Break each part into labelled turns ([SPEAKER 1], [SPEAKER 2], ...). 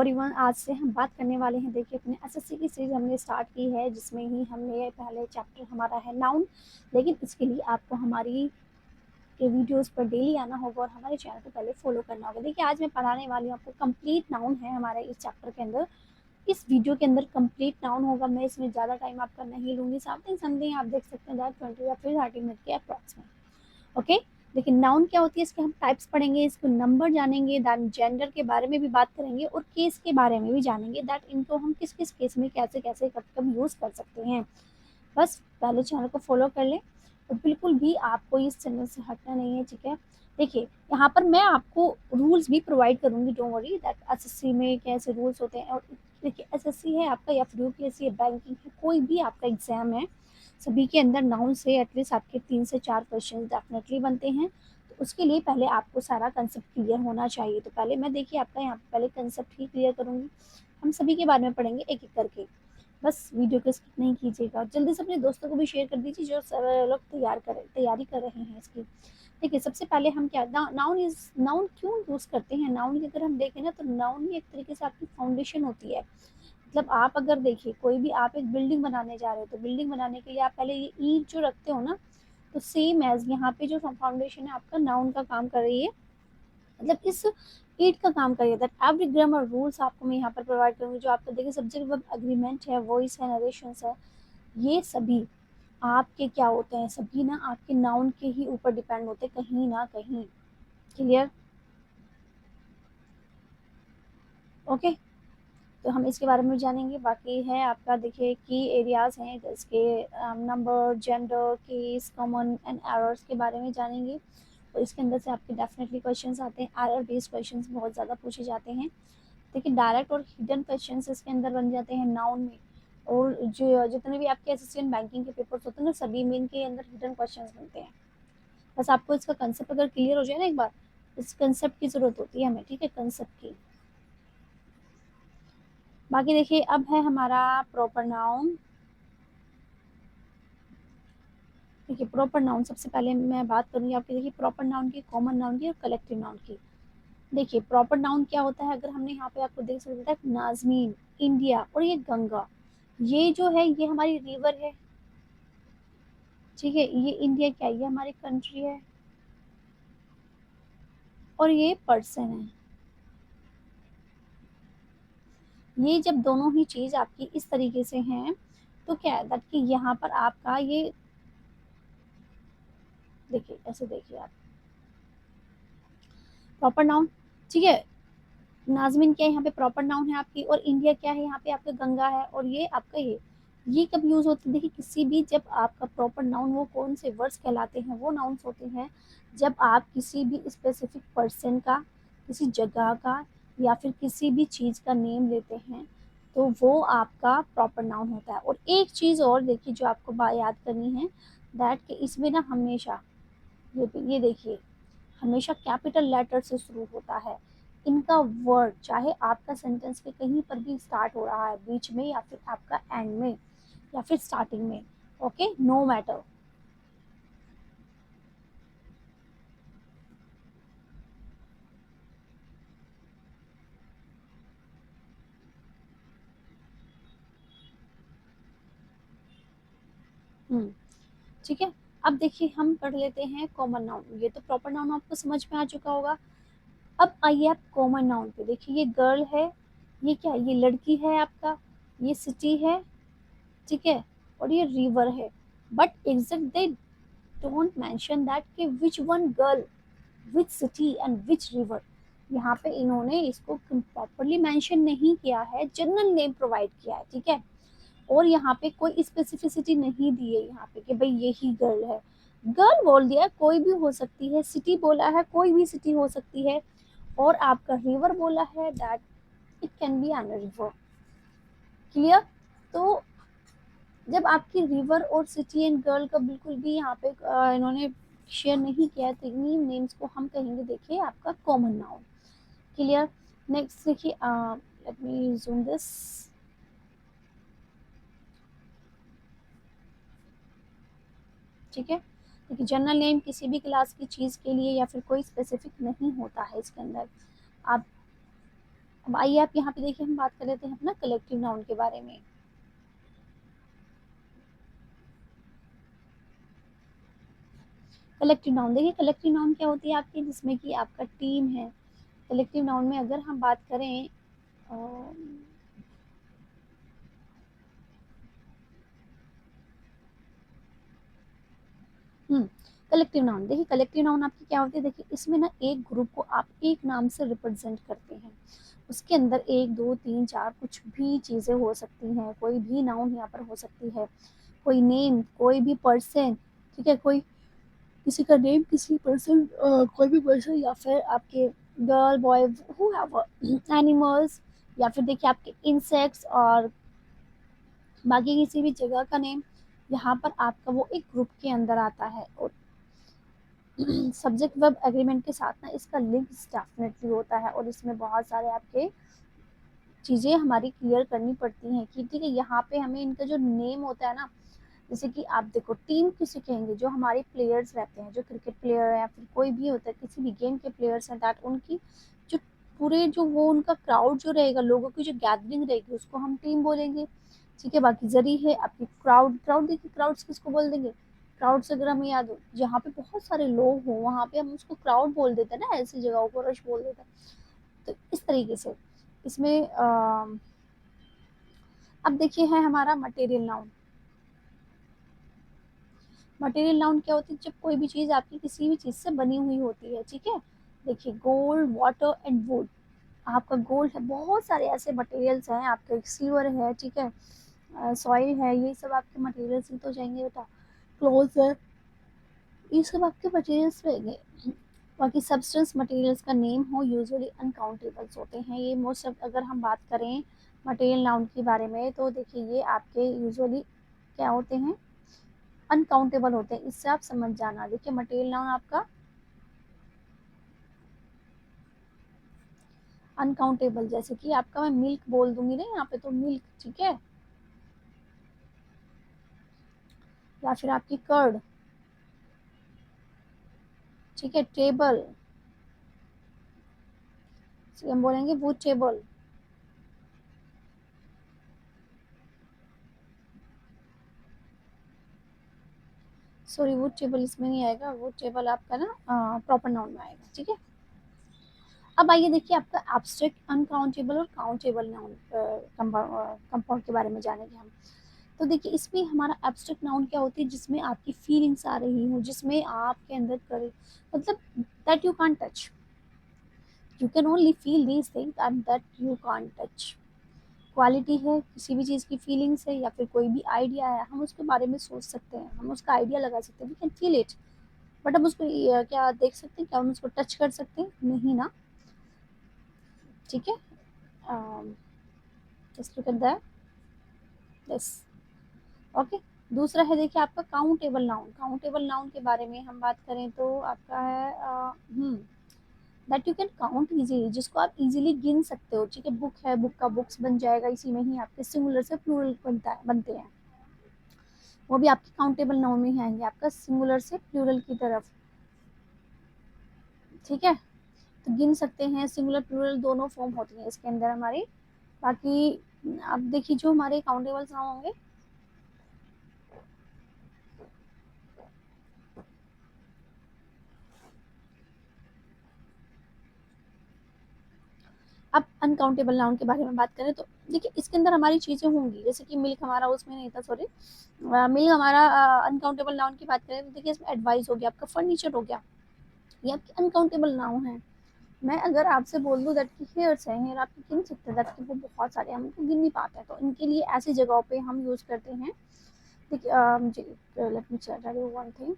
[SPEAKER 1] Everyone, आज से हम बात करने वाले हैं। देखिए, अपने एसएससी की सीरीज हमने स्टार्ट की है, जिसमें ही हमने पहले चैप्टर हमारा है नाउन। लेकिन इसके लिए आपको हमारी के वीडियोस पर डेली आना होगा और हमारे चैनल को पहले फॉलो करना होगा। देखिए, आज मैं पढ़ाने वाली हूँ आपको कंप्लीट नाउन है हमारे इस चैप्टर के अंदर। इस वीडियो के अंदर कंप्लीट नाउन होगा। मैं इसमें ज़्यादा टाइम आपका नहीं लूँगी। समथिंग आप देख सकते हैं 20 या फिर 30 मिनट के अप्रॉक्स में। ओके, लेकिन नाउन क्या होती है, इसके हम टाइप्स पढ़ेंगे, इसको नंबर जानेंगे, दैट जेंडर के बारे में भी बात करेंगे और केस के बारे में भी जानेंगे, दैट इनको हम किस किस केस में कैसे कैसे कब कब यूज़ कर सकते हैं। बस पहले चैनल को फॉलो कर लें और बिल्कुल भी आपको इस चैनल से हटना नहीं है, ठीक है। देखिए, यहाँ पर मैं आपको रूल्स भी प्रोवाइड करूँगी, डोंट वरी, दैट एसएससी में कैसे रूल्स होते हैं। और देखिए, एसएससी है आपका या फिर यूपीएससी है, बैंकिंग है, कोई भी आपका एग्जाम है, सभी के अंदर नाउन से एटलीस्ट आपके 3 से 4 क्वेश्चन डेफिनेटली बनते हैं। तो उसके लिए पहले आपको सारा कंसेप्ट क्लियर होना चाहिए। तो पहले मैं देखिए आपका यहाँ पे पहले कंसेप्ट ही क्लियर करूँगी। हम सभी के बारे में पढ़ेंगे एक एक करके। बस वीडियो को स्किप नहीं कीजिएगा और जल्दी से अपने दोस्तों को भी शेयर कर दीजिए जो लोग तैयारी कर रहे हैं इसकी। देखिए, सबसे पहले हम क्या नाउन क्यों यूज़ करते हैं। नाउन की अगर हम देखें ना, तो नाउन ही एक तरीके से आपकी फाउंडेशन होती है। मतलब आप अगर देखिए, कोई भी आप एक बिल्डिंग बनाने जा रहे हो, तो बिल्डिंग बनाने के लिए आप पहले ये ईंट जो रखते हो ना, तो सेम एज यहाँ पे जो फाउंडेशन है आपका नाउन का काम कर रही है, मतलब इस ईंट का काम कर रही है। दैट एवरी ग्रामर रूल्स आपको मैं यहाँ पर प्रोवाइड करूँगी। जो आपका देखिए सब्जेक्ट वर्ब एग्रीमेंट है, वॉइस है, नरेशंस है, ये सभी आपके क्या होते हैं, सभी ना आपके नाउन के ही ऊपर डिपेंड होते हैं कहीं ना कहीं। क्लियर? ओके, तो हम इसके बारे में जानेंगे। बाकी है आपका देखिए की एरियाज हैं इसके, number, gender, case, common and errors के बारे में जानेंगे। और इसके अंदर से आपके डेफिनेटली क्वेश्चंस आते हैं। एरर बेस्ड क्वेश्चंस बहुत ज़्यादा पूछे जाते हैं। देखिए, डायरेक्ट और हिडन क्वेश्चंस इसके अंदर बन जाते हैं नाउन में। और जो जितने भी आपके असिस्टेंट बैंकिंग के पेपर्स होते हैं ना, सभी में इनके अंदर हिडन क्वेश्चंस बनते हैं। बस आपको इसका कंसेप्ट अगर क्लियर हो जाए ना एक बार, इस कंसेप्ट की ज़रूरत होती है हमें, ठीक है, कंसेप्ट की। बाकी देखिए, अब है हमारा प्रॉपर नाउन। देखिए, प्रॉपर नाउन सबसे पहले मैं बात करूँगी आपकी। देखिए, प्रॉपर नाउन की, कॉमन नाउन की और कलेक्टिव नाउन की। देखिए, प्रॉपर नाउन क्या होता है, अगर हमने यहाँ पे आपको देख सकते हैं नाजमीन, इंडिया और ये गंगा, ये जो है ये हमारी रिवर है, ठीक है। ये इंडिया क्या है, ये हमारी कंट्री है और ये पर्सन है। ये जब दोनों ही चीज आपकी इस तरीके से हैं, तो क्या है दैट कि यहाँ पर आपका ये देखिए, ऐसे देखिए आप प्रॉपर नाउन, ठीक है। नाजमीन क्या है, यहाँ पे प्रॉपर नाउन है आपकी, और इंडिया क्या है, यहाँ पे आपका गंगा है, और ये आपका ये कब यूज होती है। देखिए, किसी भी जब आपका प्रॉपर नाउन, वो कौन से वर्ड्स कहलाते हैं, वो नाउन्स होते हैं जब आप किसी भी स्पेसिफिक पर्सन का, किसी जगह का या फिर किसी भी चीज का नेम लेते हैं, तो वो आपका प्रॉपर नाउन होता है। और एक चीज और देखिए जो आपको याद करनी है, दैट कि इसमें ना हमेशा ये देखिए, हमेशा कैपिटल लेटर से शुरू होता है इनका वर्ड, चाहे आपका सेंटेंस के कहीं पर भी स्टार्ट हो रहा है, बीच में या फिर आपका एंड में या फिर स्टार्टिंग में। Okay, no matter. ठीक है। अब देखिए, हम पढ़ लेते हैं कॉमन नाउन। ये तो प्रॉपर नाउन आपको समझ में आ चुका होगा। अब आइए आप कॉमन नाउन पे। देखिए, ये गर्ल है, ये क्या है, ये लड़की है आपका, ये सिटी है, ठीक है, और ये रिवर है। But exact they don't mention that कि which one girl, which city and which river. यहाँ पे इन्होंने इसको प्रॉपरली मेंशन नहीं किया है, जनरल नेम प्रोवाइड किया है, ठीक है। और यहाँ पे कोई स्पेसिफिसिटी नहीं दी है यहाँ पे कि भाई यही गर्ल है। गर्ल बोल दिया, कोई भी हो सकती है, सिटी बोला है, कोई भी सिटी हो सकती है, और आपका रिवर बोला है, that it can be an river. Clear? तो जब आपकी रिवर और सिटी एंड गर्ल का बिल्कुल भी यहाँ पे इन्होंने शेयर नहीं किया है, तो इन्हीं नेम्स को हम कहेंगे देखिए आपका कॉमन नाउन। क्लियर? नेक्स्ट देखिए, लेट मी जूम दिस, ठीक है। देखिए, जनरल नेम किसी भी क्लास की चीज़ के लिए या फिर कोई स्पेसिफिक नहीं होता है इसके अंदर। आप अब आइए आप यहाँ पे देखिए, हम बात कर लेते हैं अपना कलेक्टिव नाउन के बारे में। कलेक्टिव नाउन देखिए, कलेक्टिव नाउन क्या होती है आपकी, जिसमें कि आपका टीम है। कलेक्टिव नाउन में अगर हम बात करें कलेक्टिव नाउन देखिए, कलेक्टिव नाउन आपकी क्या होती है, देखिए इसमें ना एक ग्रुप को आप एक नाम से रिप्रेजेंट करते हैं। उसके अंदर एक दो तीन चार कुछ भी चीजें हो सकती हैं, कोई भी नाउन यहाँ पर हो सकती है, कोई नेम, कोई भी पर्सन, ठीक है, कोई किसी का नेम, किसी पर्सन, कोई भी पर्सन, या फिर आपके गर्ल बॉय, एनिमल्स, या फिर देखिए आपके इंसेक्ट्स और बाकी किसी भी जगह का नेम, यहाँ पर आपका वो एक ग्रुप के अंदर आता है। और सब्जेक्ट वर्ब एग्रीमेंट के साथ ना इसका लिंक डेफिनेटली होता है, और इसमें बहुत सारे आपके चीज़ें हमारी क्लियर करनी पड़ती हैं कि ठीक है, यहाँ पे हमें इनका जो नेम होता है ना, जैसे कि आप देखो टीम किसे कहेंगे, जो हमारे प्लेयर्स रहते हैं, जो क्रिकेट प्लेयर है या फिर कोई भी होता है, किसी भी गेम के प्लेयर्स हैं, दैट उनकी जो पूरे जो वो उनका क्राउड जो रहेगा, लोगों की जो गैदरिंग रहेगी, उसको हम टीम बोलेंगे। ठीक है, बाकी जरी है आपकी क्राउड, क्राउड देखिए, क्राउड्स किसको बोल देंगे, क्राउड से अगर हमें याद हो जहाँ पे बहुत सारे लोग हों, वहाँ पे हम उसको क्राउड बोल देते हैं ना, ऐसी जगहों को रश बोल देते हैं। तो इस तरीके से इसमें अब देखिए है हमारा मटेरियल नाउन। मटेरियल नाउन क्या होती है, जब कोई भी चीज़ आपकी किसी भी चीज़ से बनी हुई होती है, ठीक है। देखिए गोल्ड, वाटर एंड वुड, आपका गोल्ड है, बहुत सारे ऐसे मटेरियल्स हैं, आपका सिल्वर है, ठीक है, सॉइल है, ये सब आपके मटेरियल्स ही तो जाएंगे बेटा, क्लोथ है, ये सब आपके मटेरियल्स रहेंगे। बाकी सब्सटेंस मटेरियल्स का नेम हो, यूजुअली अनकाउंटेबल्स होते हैं ये मोस्ट ऑफ। अगर हम बात करें मटेरियल नाउन के बारे में, तो देखिए ये आपके यूजुअली क्या होते हैं, अनकाउंटेबल होते हैं, इससे आप समझ जाना। देखिए मटेरियल नाउन आपका अनकाउंटेबल, जैसे कि आपका मैं मिल्क बोल दूंगी ना यहाँ पे, तो मिल्क, ठीक है, या फिर आपकी कर्ड, ठीक है, टेबल, हम बोलेंगे वो टेबल, सॉरी वो टेबल इसमें नहीं आएगा, वो टेबल आपका ना प्रॉपर नाउन में आएगा, ठीक है। अब आइए देखिए आपका एब्स्ट्रैक्ट, अनकाउंटेबल और काउंटेबल नाउन कंपाउंड के बारे में जानेंगे हम। तो देखिए इसमें हमारा एब्स्ट्रैक्ट नाउन क्या होती है, जिसमें आपकी फीलिंग्स आ रही हो, जिसमें आपके अंदर कर मतलब that you can't touch, you can only feel these things and that you can't touch. Quality है, किसी भी चीज़ की फीलिंग्स है, या फिर कोई भी आइडिया है, हम उसके बारे में सोच सकते हैं, हम उसका आइडिया लगा सकते हैं, we can feel it, but हम उसको क्या देख सकते हैं, क्या हम उसको टच कर सकते हैं, नहीं ना, ठीक है। Just look at that, yes, okay. दूसरा है देखिए आपका काउंटेबल नाउन। काउंटेबल नाउन के बारे में हम बात करें तो आपका है that you can count easily, जिसको आप इजीली गिन सकते हो, ठीक है। बुक है, बुक का बुक्स बन जाएगा, इसी में ही आपके सिंगुलर से प्लूरल बनते हैं, वो भी आपके काउंटेबल नाउन में ही आएंगे, आपका सिंगुलर से प्लूरल की तरफ, ठीक है। तो गिन सकते हैं, सिंगुलर प्लूरल दोनों फॉर्म होती है इसके अंदर हमारी। बाकी अब देखिए जो हमारे काउंटेबल्स नाउन होंगे, अब अनकाउंटेबल नाउन के बारे में बात करें तो देखिए इसके अंदर हमारी चीज़ें होंगी, जैसे कि मिल्क हमारा उसमें नहीं था, सॉरी, मिल्क हमारा अनकाउंटेबल नाउन की बात करें तो देखिए इसमें एडवाइस हो गया, आपका फर्नीचर हो गया, ये आपके अनकाउंटेबल नाउन है। मैं अगर आपसे बोल दूँ दैट की हेयर्स है, हेयर आप गिन सकते हैं, दैट की वो बहुत सारे हम उनको गिन नहीं पाते हैं, तो इनके लिए ऐसी जगहों पे हम यूज़ करते हैं। देखिए मुझे let me tell you one thing,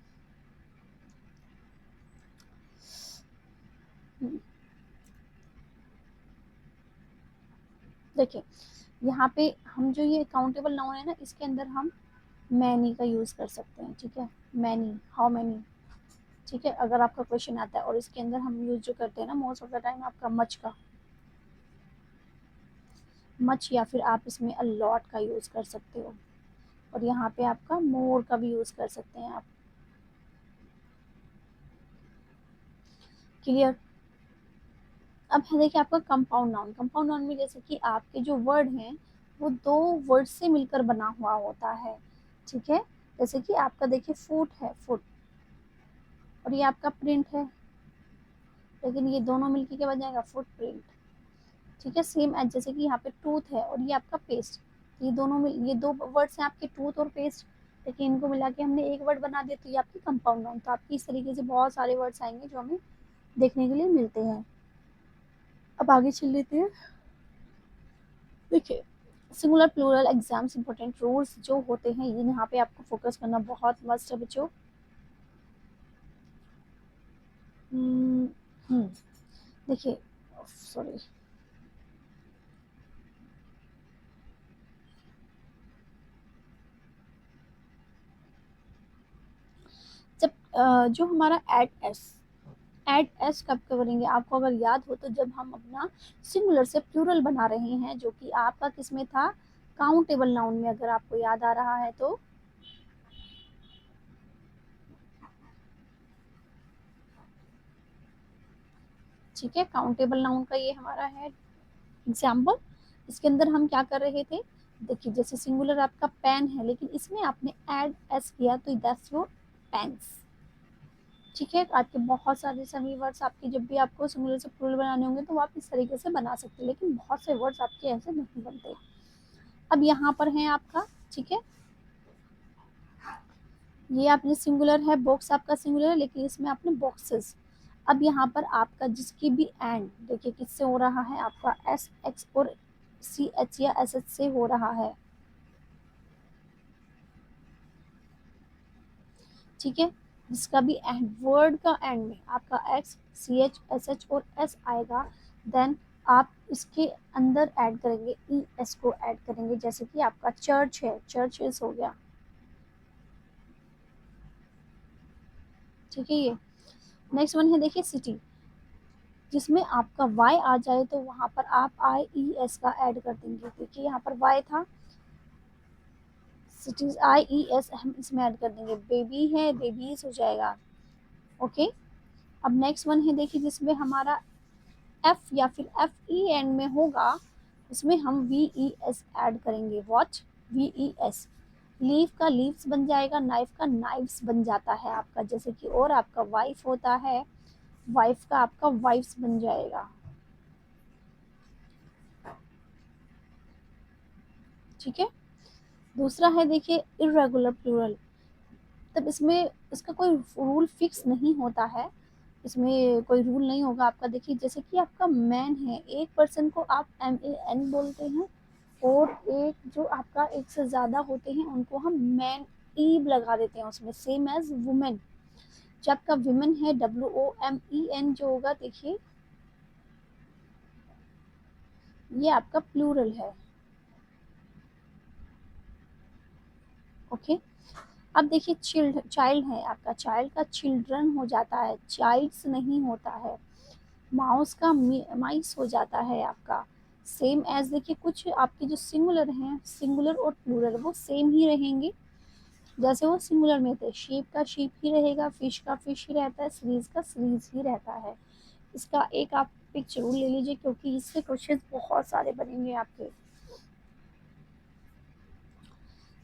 [SPEAKER 1] देखिए यहाँ पे हम जो ये काउंटेबल नाउन है ना, इसके अंदर हम मैनी का यूज़ कर सकते हैं, ठीक है, मैनी, हाउ मैनी, ठीक है। अगर आपका क्वेश्चन आता है और इसके अंदर हम यूज़ जो करते हैं ना मोस्ट ऑफ द टाइम, आपका मच का, मच, या फिर आप इसमें अ लॉट का यूज़ कर सकते हो, और यहाँ पे आपका मोर का भी यूज़ कर सकते हैं आप, क्लियर। अब है देखिए आपका कंपाउंड नाउन। कंपाउंड नाउन में जैसे कि आपके जो वर्ड हैं वो दो वर्ड से मिलकर बना हुआ होता है, ठीक है। जैसे कि आपका देखिए फुट है, फुट, और ये आपका प्रिंट है, लेकिन ये दोनों मिलके क्या बन जाएगा, फुट प्रिंट, ठीक है। सेम एज जैसे कि यहाँ पे टूथ है और ये आपका पेस्ट, ये दोनों मिल, ये दो वर्ड्स हैं आपके टूथ और पेस्ट, लेकिन इनको मिला के हमने एक वर्ड बना दिया, तो ये आपकी कंपाउंड नाउन। तो आपकी इस तरीके से बहुत सारे वर्ड्स आएंगे जो हमें देखने के लिए मिलते हैं। अब आगे चल लेते हैं। देखिए singular plural exams important rules जो होते हैं, ये यहाँ पे आपको फोकस करना बहुत मस्ट है बच्चों। देखिए सॉरी, जब जो हमारा एड एस कब करेंगे, आपको अगर याद हो तो जब हम अपना सिंगुलर से प्लूरल बना रहे हैं, जो कि आपका किसमें था, काउंटेबल नाउन में, अगर आपको याद आ रहा है तो। ठीक है, काउंटेबल नाउन का ये हमारा है एग्जाम्पल। इसके अंदर हम क्या कर रहे थे, देखिए जैसे सिंगुलर आपका पेन है, लेकिन इसमें आपने एड एस किया तो दैट्स योर पेन्स, ठीक है। आपके बहुत सारे सभी वर्ड्स आपके जब भी आपको सिंगुलर से प्लूरल बनाने होंगे तो आप इस तरीके से बना सकते हैं, लेकिन बहुत से वर्ड्स आपके ऐसे नहीं बनते। अब यहाँ पर है आपका, ठीक है, ये आपने सिंगुलर है, बॉक्स आपका सिंगुलर है, लेकिन इसमें आपने बॉक्सेस। अब यहाँ पर आपका जिसकी भी एंड देखिए किससे हो रहा है, आपका एस एक्स और सी एच या एस एच से हो रहा है, ठीक है। जिसका भी एंड वर्ड का एंड में आपका X C H S H और एस आएगा, देन आप इसके अंदर ऐड करेंगे ई एस को ऐड करेंगे, जैसे कि आपका चर्च है, चर्चेस हो गया, ठीक है। ये नेक्स्ट वन है देखिए सिटी, जिसमें आपका वाई आ जाए तो वहां पर आप आई ई एस का ऐड कर देंगे। देखिए यहाँ पर वाई था, सिटीज आई ई एस हम इसमें ऐड कर देंगे, बेबी है बेबीज हो जाएगा, ओके। अब नेक्स्ट वन है देखिए जिसमें हमारा एफ या फिर एफ ई एंड में होगा, उसमें हम वी ई एस ऐड करेंगे, what, V E S. Leave का लीव्स बन जाएगा, नाइफ का नाइफ्स बन जाता है आपका, जैसे कि और आपका वाइफ होता है, वाइफ का आपका वाइफ्स बन जाएगा, ठीक है। दूसरा है देखिए इरेगुलर प्लूरल, तब इसमें इसका कोई रूल फिक्स नहीं होता है, इसमें कोई रूल नहीं होगा आपका। देखिए जैसे कि आपका मैन है, एक पर्सन को आप एम ए एन बोलते हैं, और एक जो आपका एक से ज़्यादा होते हैं उनको हम मैन ईब लगा देते हैं उसमें, सेम एज वुमेन। जब आपका विमेन है W O M E N जो होगा, देखिए ये आपका प्लूरल है, ओके। अब देखिए चाइल्ड है आपका, चाइल्ड का चिल्ड्रन हो जाता है, चाइल्ड्स नहीं होता है। माउस का माइस हो जाता है आपका, सेम एज देखिए कुछ आपके जो सिंगुलर हैं, सिंगुलर और प्लूरल वो सेम ही रहेंगे, जैसे वो सिंगुलर में थे। शीप का शीप ही रहेगा, फिश का फिश ही रहता है, सीरीज का सीरीज ही रहता है। इसका एक आप पिक जरूर ले लीजिए, क्योंकि इससे क्वेश्चन बहुत सारे बनेंगे आपके।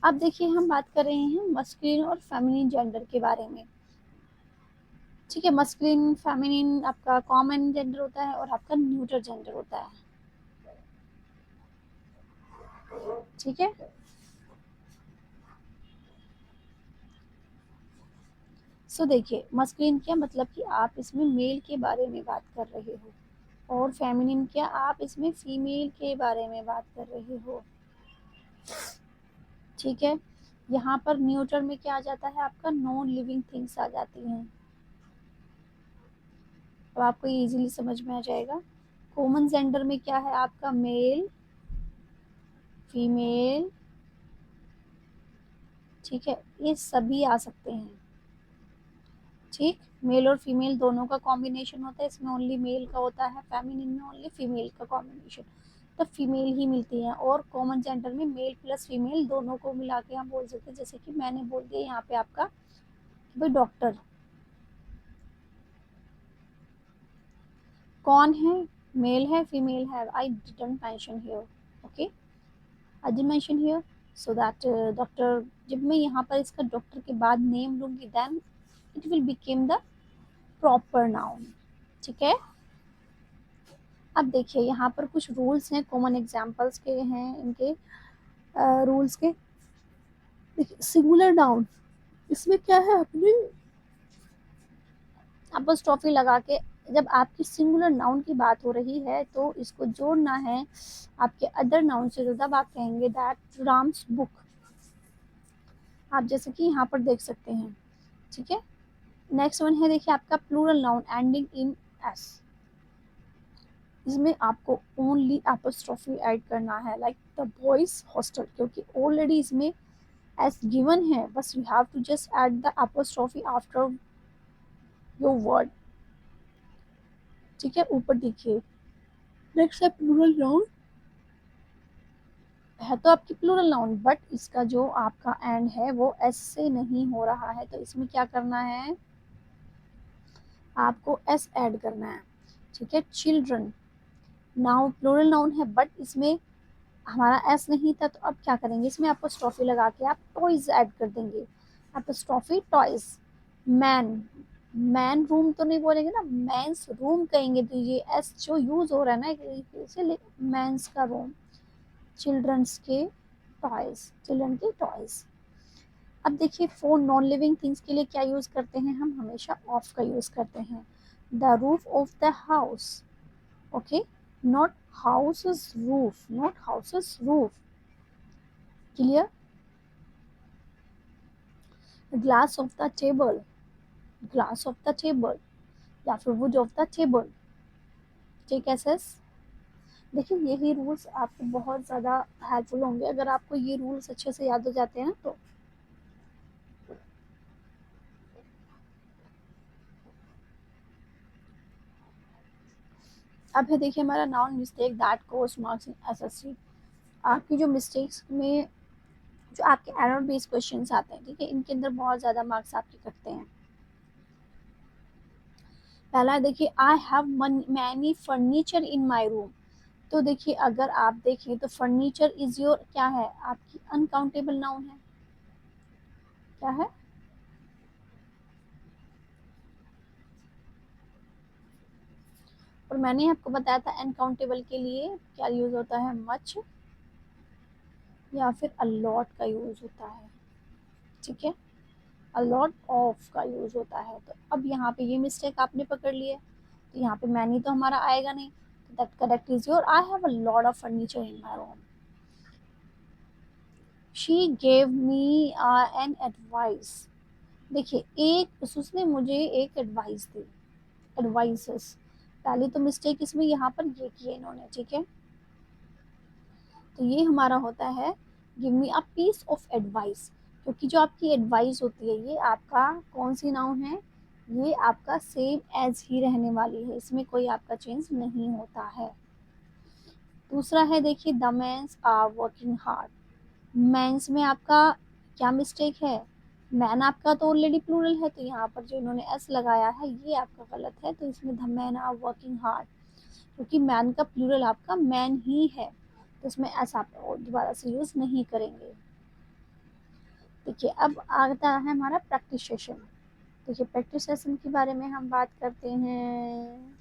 [SPEAKER 1] अब देखिए हम बात कर रहे हैं मस्कुलिन और फेमिनिन जेंडर के बारे में, ठीक है। मस्कुलिन फेमिनिन आपका कॉमन जेंडर होता है और आपका न्यूट्रल जेंडर होता है, ठीक है। सो देखिए मस्कुलिन क्या मतलब कि आप इसमें मेल के बारे में बात कर रहे हो, और फेमिनिन क्या, आप इसमें फीमेल के बारे में बात कर रहे हो, ठीक है। यहाँ पर न्यूट्रल में क्या आ जाता है, आपका नॉन लिविंग थिंग्स आ जाती हैं। अब आपको ये इजीली समझ में आ जाएगा। कॉमन जेंडर में क्या है आपका, मेल फीमेल, ठीक है, ये सभी आ सकते हैं, ठीक। मेल और फीमेल दोनों का कॉम्बिनेशन होता है, इसमें ओनली मेल का होता है, फेमिनिन में ओनली फीमेल का कॉम्बिनेशन, तो फीमेल ही मिलती है। और कॉमन जेंडर में मेल प्लस फीमेल दोनों को मिला के हम बोल सकते हैं, जैसे कि मैंने बोल दिया यहाँ पे आपका भाई डॉक्टर, कौन है, मेल है फीमेल है, I didn't mention here, okay, I didn't mention here, so that doctor, जब मैं यहाँ पर इसका डॉक्टर के बाद नेम लूँगी then it will became the proper noun, ठीक है। अब देखिए यहाँ पर कुछ रूल्स हैं, कॉमन एग्जाम्पल्स के हैं इनके रूल्स के। देखिए सिंगुलर नाउन, इसमें क्या है, अपने अपोस्ट्रोफी लगा के जब आपकी सिंगुलर नाउन की बात हो रही है तो इसको जोड़ना है आपके अदर नाउन से, तब आप कहेंगे दैट राम्स बुक, आप जैसे कि यहाँ पर देख सकते हैं, ठीक है। नेक्स्ट वन है देखिए आपका plural noun ending in S, इसमें आपको ओनली अपोस्ट्रोफी ऐड करना है, लाइक द बॉयज हॉस्टल, क्योंकि ऑलरेडी इसमें एस गिवन है, बस you have to just add the apostrophe after your word, ठीक है। ऊपर देखिए नेक्स्ट है प्लूरल नाउन, है तो आपकी प्लूरल नाउन बट इसका जो आपका एंड है वो एस से नहीं हो रहा है, तो इसमें क्या करना है, आपको एस ऐड करना है, ठीक है। चिल्ड्रन, नाउ प्लूरल नाउन है बट इसमें हमारा एस नहीं था, तो अब क्या करेंगे, इसमें आपको स्टॉफी लगा के आप टॉयज ऐड कर देंगे, आपको स्टॉफी टॉयज। मैन, मैन रूम तो नहीं बोलेंगे ना, मैंस रूम कहेंगे, तो ये एस जो यूज हो रहा है ना इसीलिए मैंस का रूम, चिल्ड्रंस के टॉयज, चिल्ड्रन के टॉयज। अब देखिए फॉर नॉन लिविंग थिंग्स के लिए क्या यूज करते हैं, हम हमेशा ऑफ का यूज करते हैं, the roof of the house, okay, not houses roof, not houses roof, clear. Glass of the table, glass of the table, या फिर वुड ऑफ द टेबल, ठीक है सर। देखिए यही रूल्स आपको बहुत ज़्यादा हेल्पफुल होंगे अगर आपको ये रूल्स अच्छे से याद हो जाते हैं ना, तो अब है देखिए हमारा noun mistake that cost marks in SSC, आपकी जो मिस्टेक्स में जो आपके एरर बेस्ड क्वेश्चंस आते हैं, ठीक है, इनके अंदर बहुत ज़्यादा मार्क्स आपके कटते हैं। पहला देखिए I have many furniture in my room, तो देखिए अगर आप देखें तो फर्नीचर इज योर क्या है, आपकी अनकाउंटेबल नाउन है, क्या है, और मैंने आपको बताया था अनकाउंटेबल के लिए क्या यूज होता है, मच या फिर अलॉट का यूज होता है, ठीक है, अलॉट ऑफ का यूज होता है। तो अब यहाँ पे ये मिस्टेक आपने पकड़ ली है, तो यहाँ पे मैनी तो हमारा आएगा नहीं, तो that correct is your I have a lot of furniture in my room. She gave me an advice, देखिए एक उसने मुझे एक एडवाइस दी, एडवाइसेस, पहले तो मिस्टेक इसमें यहाँ पर ये की है इन्होंने, ठीक है, तो ये हमारा होता है give me a piece of advice, क्योंकि जो आपकी एडवाइस होती है ये आपका कौन सी नाउन है, ये आपका सेम एज ही रहने वाली है, इसमें कोई आपका चेंज नहीं होता है। दूसरा है देखिए the mens are working hard, mens में आपका क्या मिस्टेक है, मैन आपका तो ऑलरेडी प्लूरल है, तो यहाँ पर जो इन्होंने एस लगाया है ये आपका गलत है, तो इसमें the man are working hard, क्योंकि मैन का प्लूरल आपका मैन ही है, तो इसमें एस आप दोबारा से यूज नहीं करेंगे। देखिए अब आता है हमारा प्रैक्टिस सेशन, देखिए प्रैक्टिस सेशन के बारे में हम बात करते हैं।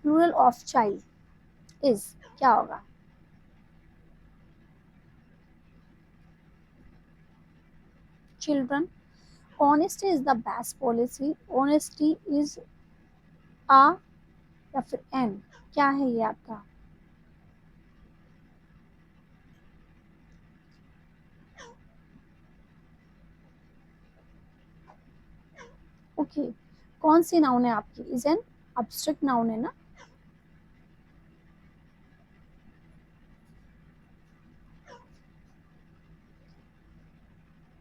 [SPEAKER 1] प्लूरल ऑफ चाइल्ड इज क्या होगा, children, honesty is the best policy, honesty is a या फिर एन, क्या है ये आपका, ओके कौन सी नाउन है आपकी, इज एन एब्स्ट्रैक्ट नाउन है ना,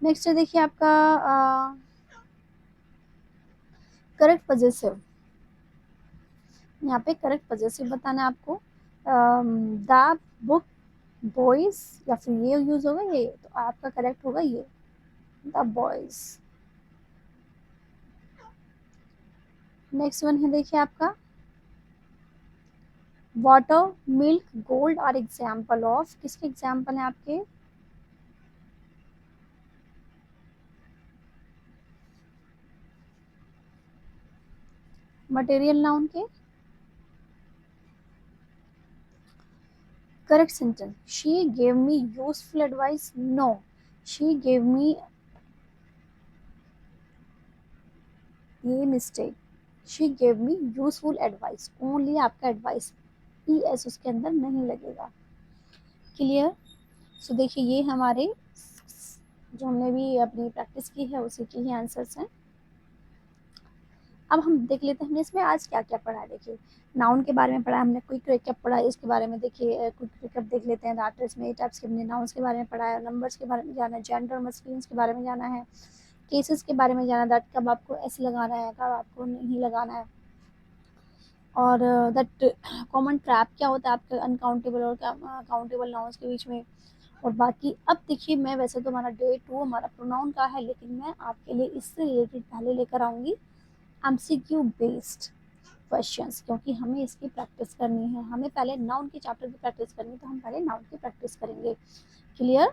[SPEAKER 1] नेक्स्ट है देखिए आपका करेक्ट पॉजेसिव, यहाँ पे करेक्ट पॉजेसिव बताना है आपको, द बुक बॉयज या फिर ये यूज होगा ये, तो आपका करेक्ट होगा ये द बॉयज, नेक्स्ट वन है देखिए आपका वाटर, मिल्क, गोल्ड और एग्जाम्पल ऑफ, किसके एग्जाम्पल हैं आपके? मटेरियल नाउन के। Correct sentence, she gave me useful advice, no, she gave me, ये mistake, she gave me useful advice, only आपका एडवाइस, ई एस उसके अंदर नहीं लगेगा। क्लियर? सो देखिए ये हमारे जो हमने भी अपनी प्रैक्टिस की है उसी के ही आंसर्स हैं। अब हम देख लेते हैं हमने इसमें आज क्या क्या पढ़ा है। देखिए नाउन के बारे में पढ़ा, हमने क्विक रिकैप पढ़ा है, इसके बारे में देखिए क्विक रिकैप देख लेते हैं। दैट इज में टाइप्स के हमने नाउन्स के बारे में पढ़ा है, नंबर्स के बारे में जाना है, जेंडर मस्कुलिन्स के बारे में जाना है, केसेस के बारे में जाना, दैट कब आपको ऐसे लगाना है, कब आपको नहीं लगाना है, और दैट कॉमन ट्रैप क्या होता है आपके अनकाउंटेबल और काउंटेबल नाउन्स के बीच में। और बाकी अब देखिए मैं वैसे तो हमारा डे 2 हमारा प्रोनाउन का है, लेकिन मैं आपके लिए इससे रिलेटेड पहले लेकर आऊँगी एमसीक्यू बेस्ड क्वेश्चंस, क्योंकि हमें इसकी प्रैक्टिस करनी है। हमें पहले नाउन के चैप्टर की प्रैक्टिस करनी है, तो हम पहले नाउन की प्रैक्टिस करेंगे। क्लियर?